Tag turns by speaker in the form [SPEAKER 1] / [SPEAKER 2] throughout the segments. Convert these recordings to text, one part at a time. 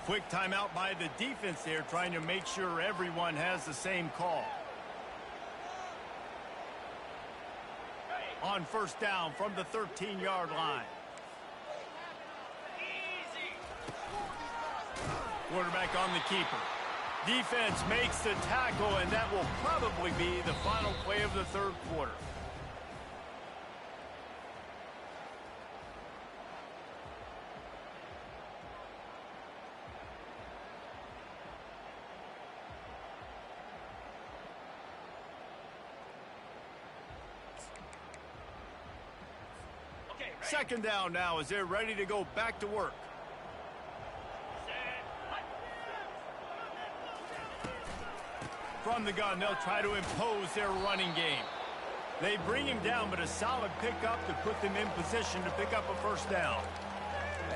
[SPEAKER 1] Quick timeout by the defense there, trying to make sure everyone has the same call. On first down from the 13-yard line. Quarterback on the keeper. Defense makes the tackle, and that will probably be the final play of the third quarter. Second down now as they're ready to go back to work. From the gun, they'll try to impose their running game. They bring him down, but a solid pickup to put them in position to pick up a first down.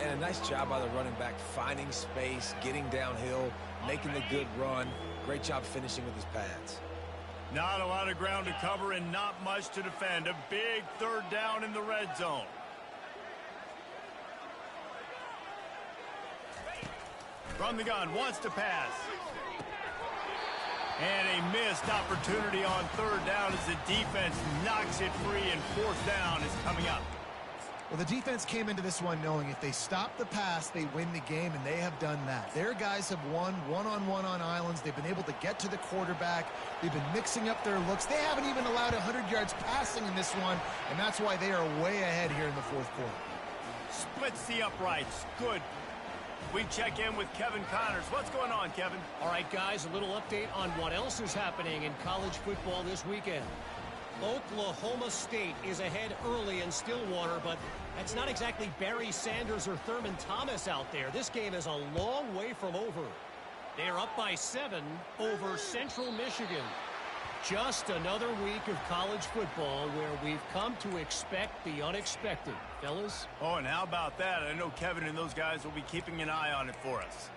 [SPEAKER 2] And a nice job by the running back, finding space, getting downhill, making the good run. Great job finishing with his pads.
[SPEAKER 1] Not a lot of ground to cover and not much to defend. A big third down in the red zone. From the gun, wants to pass. And a missed opportunity on third down as the defense knocks it free, and fourth down is coming up.
[SPEAKER 3] Well, the defense came into this one knowing if they stop the pass, they win the game, and they have done that. Their guys have won one-on-one on islands. They've been able to get to the quarterback. They've been mixing up their looks. They haven't even allowed 100 yards passing in this one, and that's why they are way ahead here in the fourth quarter.
[SPEAKER 1] Splits the uprights. Good. We check in with Kevin Connors. What's going on, Kevin?
[SPEAKER 4] All right, guys, a little update on what else is happening in college football this weekend. Oklahoma State is ahead early in Stillwater, but that's not exactly Barry Sanders or Thurman Thomas out there. This game is a long way from over. They are up by 7 over Central Michigan. Just another week of college football where we've come to expect the unexpected, fellas.
[SPEAKER 1] Oh, and how about that? I know Kevin and those guys will be keeping an eye on it for us.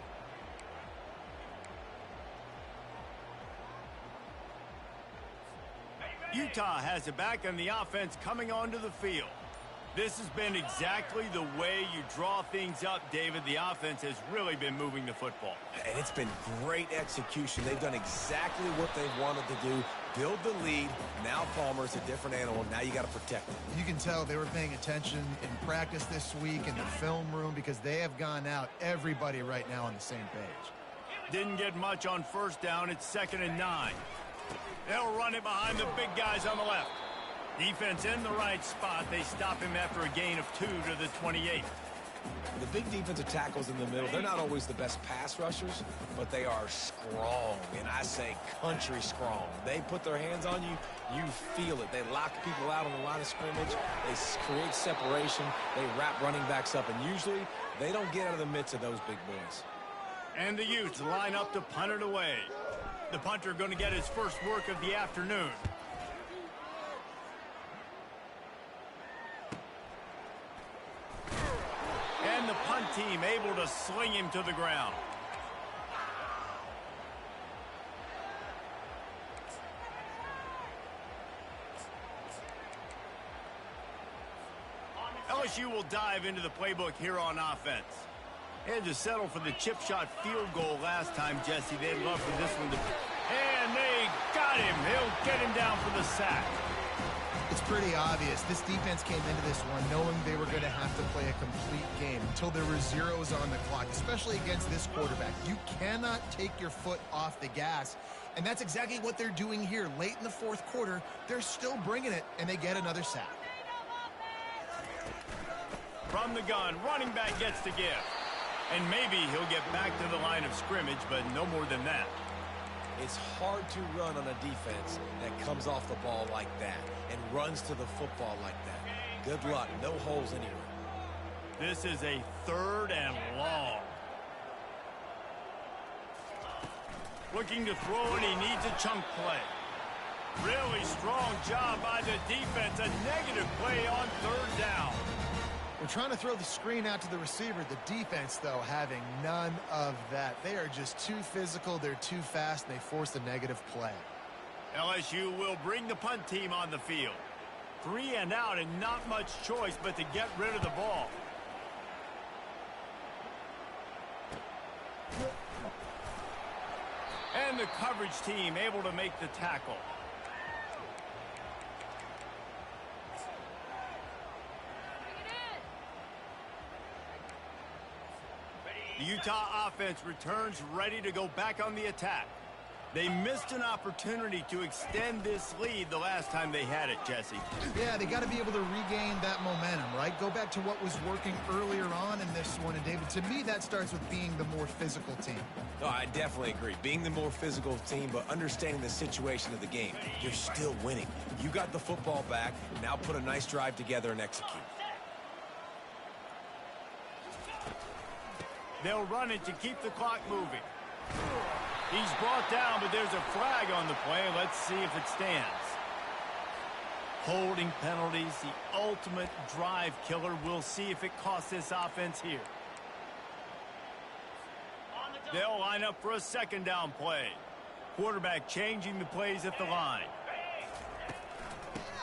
[SPEAKER 1] Utah has it back, and the offense coming onto the field. This has been exactly the way you draw things up, David. The offense has really been moving the football.
[SPEAKER 2] And it's been great execution. They've done exactly what they've wanted to do. Build the lead. Now Palmer's a different animal. Now you got to protect him.
[SPEAKER 3] You can tell they were paying attention in practice this week in the film room because they have gone out, everybody right now on the same page.
[SPEAKER 1] Didn't get much on first down. It's 2nd and 9. They'll run it behind the big guys on the left. Defense in the right spot. They stop him after a gain of 2 to the 28.
[SPEAKER 2] The big defensive tackles in the middle, they're not always the best pass rushers, but they are strong, and I say country strong. They put their hands on you, you feel it. They lock people out on the line of scrimmage. They create separation. They wrap running backs up, and usually they don't get out of the midst of those big boys.
[SPEAKER 1] And the Utes line up to punt it away. The punter going to get his first work of the afternoon. And the punt team able to sling him to the ground. LSU will dive into the playbook here on offense. And to settle for the chip shot field goal last time, Jesse. They'd love for this one to... And they got him. He'll get him down for the sack.
[SPEAKER 3] It's pretty obvious. This defense came into this one knowing they were going to have to play a complete game until there were zeros on the clock, especially against this quarterback. You cannot take your foot off the gas, and that's exactly what they're doing here. Late in the fourth quarter, they're still bringing it, and they get another sack.
[SPEAKER 1] From the gun, running back gets the give. And maybe he'll get back to the line of scrimmage, but no more than that.
[SPEAKER 2] It's hard to run on a defense that comes off the ball like that and runs to the football like that. Good luck. No holes anywhere.
[SPEAKER 1] This is a 3rd and long. Looking to throw, and he needs a chunk play. Really strong job by the defense. A negative play on 3rd down.
[SPEAKER 3] We're trying to throw the screen out to the receiver. The defense, though, having none of that. They are just too physical. They're too fast, and they force a negative play.
[SPEAKER 1] LSU will bring the punt team on the field. 3 and out, and not much choice but to get rid of the ball. And the coverage team able to make the tackle. The Utah offense returns ready to go back on the attack. They missed an opportunity to extend this lead the last time they had it, Jesse.
[SPEAKER 3] Yeah, they got to be able to regain that momentum, right? Go back to what was working earlier on in this one. And, David, to me, that starts with being the more physical team.
[SPEAKER 2] No, I definitely agree. Being the more physical team, but understanding the situation of the game. You're still winning. You got the football back. Now put a nice drive together and execute.
[SPEAKER 1] They'll run it to keep the clock moving. He's brought down, but there's a flag on the play. Let's see if it stands. Holding penalties, the ultimate drive killer. We'll see if it costs this offense here. They'll line up for a second down play. Quarterback changing the plays at the line.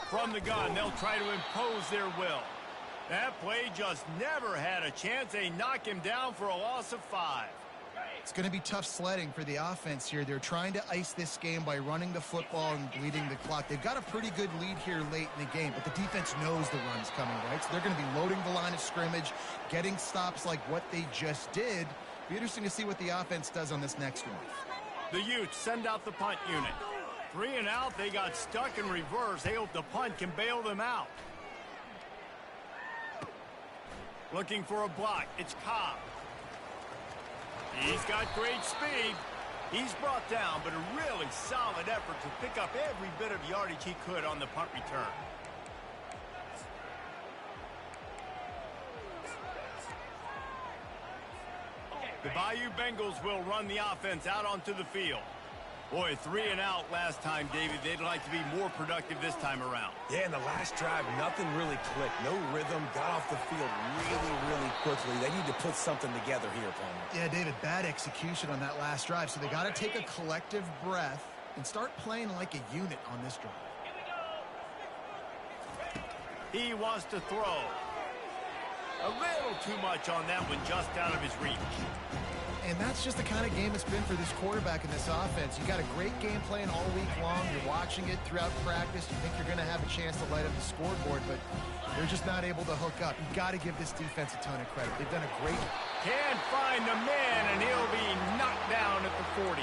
[SPEAKER 1] From the gun, they'll try to impose their will. That play just never had a chance. They knock him down for a loss of 5.
[SPEAKER 3] It's going to be tough sledding for the offense here. They're trying to ice this game by running the football and bleeding the clock. They've got a pretty good lead here late in the game, but the defense knows the run's coming, right? So they're going to be loading the line of scrimmage, getting stops like what they just did. Be interesting to see what the offense does on this next one.
[SPEAKER 1] The Utes send out the punt unit. 3 and out, they got stuck in reverse. They hope the punt can bail them out. Looking for a block. It's Cobb. He's got great speed. He's brought down, but a really solid effort to pick up every bit of yardage he could on the punt return. The Bayou Bengals will run the offense out onto the field. Boy, 3 and out last time, David. They'd like to be more productive this time around.
[SPEAKER 2] Yeah, in the last drive, nothing really clicked. No rhythm, got off the field really quickly. They need to put something together here, Palmer.
[SPEAKER 3] Yeah, David, bad execution on that last drive. So they got to take a collective breath and start playing like a unit on this drive.
[SPEAKER 1] He wants to throw. A little too much on that one, just out of his reach.
[SPEAKER 3] And that's just the kind of game it's been for this quarterback in this offense. You got a great game plan all week long. You're watching it throughout practice. You think you're going to have a chance to light up the scoreboard, but they're just not able to hook up. You got to give this defense a ton of credit. They've done a great job.
[SPEAKER 1] Can't find the man, and he'll be knocked down at the 40.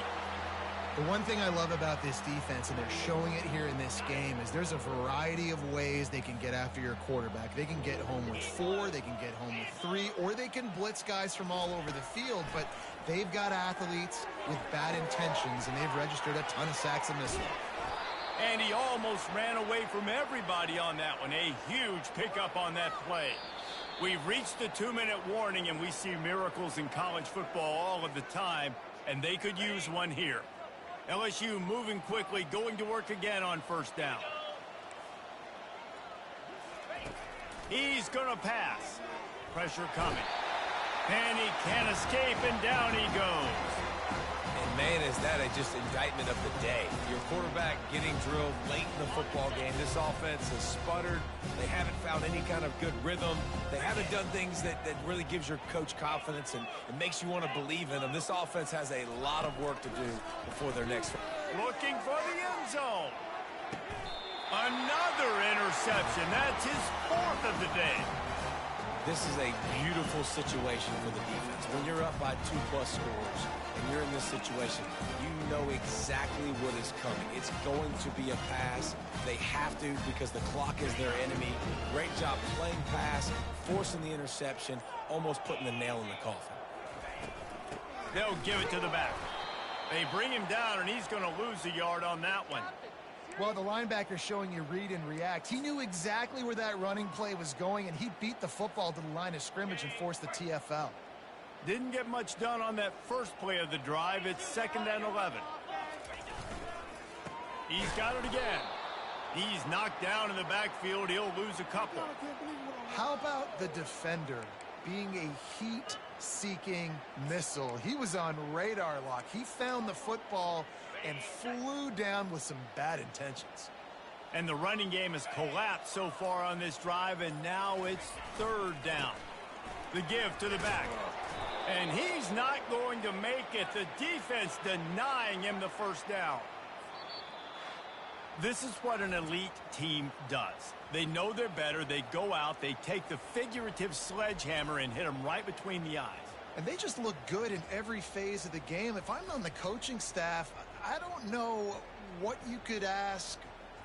[SPEAKER 3] The one thing I love about this defense, and they're showing it here in this game, is there's a variety of ways they can get after your quarterback. They can get home with 4, they can get home with 3, or they can blitz guys from all over the field, but they've got athletes with bad intentions, and they've registered a ton of sacks in this one.
[SPEAKER 1] And he almost ran away from everybody on that one. A huge pickup on that play. We've reached the 2-minute warning, and we see miracles in college football all of the time, and they could use one here. LSU moving quickly, going to work again on first down. He's going to pass. Pressure coming. And he can't escape, and down he goes.
[SPEAKER 2] And, man, is that just indictment of the day. Your quarterback getting drilled late in the football game. This offense has sputtered. They haven't found any kind of good rhythm. They haven't done things that really gives your coach confidence and it makes you want to believe in them. This offense has a lot of work to do before their next.
[SPEAKER 1] Looking for the end zone. Another interception. That's his 4th of the day.
[SPEAKER 2] This is a beautiful situation for the defense. When you're up by 2+ scores and you're in this situation, you know exactly what is coming. It's going to be a pass. They have to because the clock is their enemy. Great job playing pass, forcing the interception, almost putting the nail in the coffin.
[SPEAKER 1] They'll give it to the back. They bring him down, and he's going to lose a yard on that one.
[SPEAKER 3] Well, the linebacker's showing you read and react. He knew exactly where that running play was going, and he beat the football to the line of scrimmage and forced the TFL.
[SPEAKER 1] Didn't get much done on that first play of the drive. It's 2nd and 11. He's got it again. He's knocked down in the backfield. He'll lose a couple.
[SPEAKER 3] How about the defender being a heat-seeking missile? He was on radar lock. He found the football and flew down with some bad intentions.
[SPEAKER 1] And the running game has collapsed so far on this drive, and now it's 3rd down. The give to the back. And he's not going to make it. The defense denying him the first down. This is what an elite team does. They know they're better. They go out. They take the figurative sledgehammer and hit them right between the eyes.
[SPEAKER 3] And they just look good in every phase of the game. If I'm on the coaching staff, I don't know what you could ask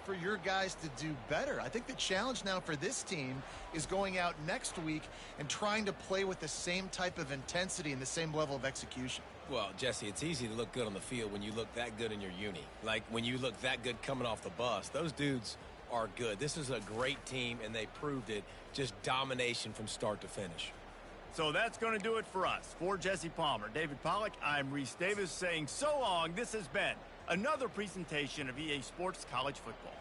[SPEAKER 3] for your guys to do better. I think the challenge now for this team is going out next week and trying to play with the same type of intensity and the same level of execution.
[SPEAKER 2] Well, Jesse, it's easy to look good on the field when you look that good in your uni. Like when you look that good coming off the bus. Those dudes are good. This is a great team, and they proved it. Just domination from start to finish.
[SPEAKER 1] So that's going to do it for us. For Jesse Palmer, David Pollack, I'm Reese Davis saying so long. This has been another presentation of EA Sports College Football.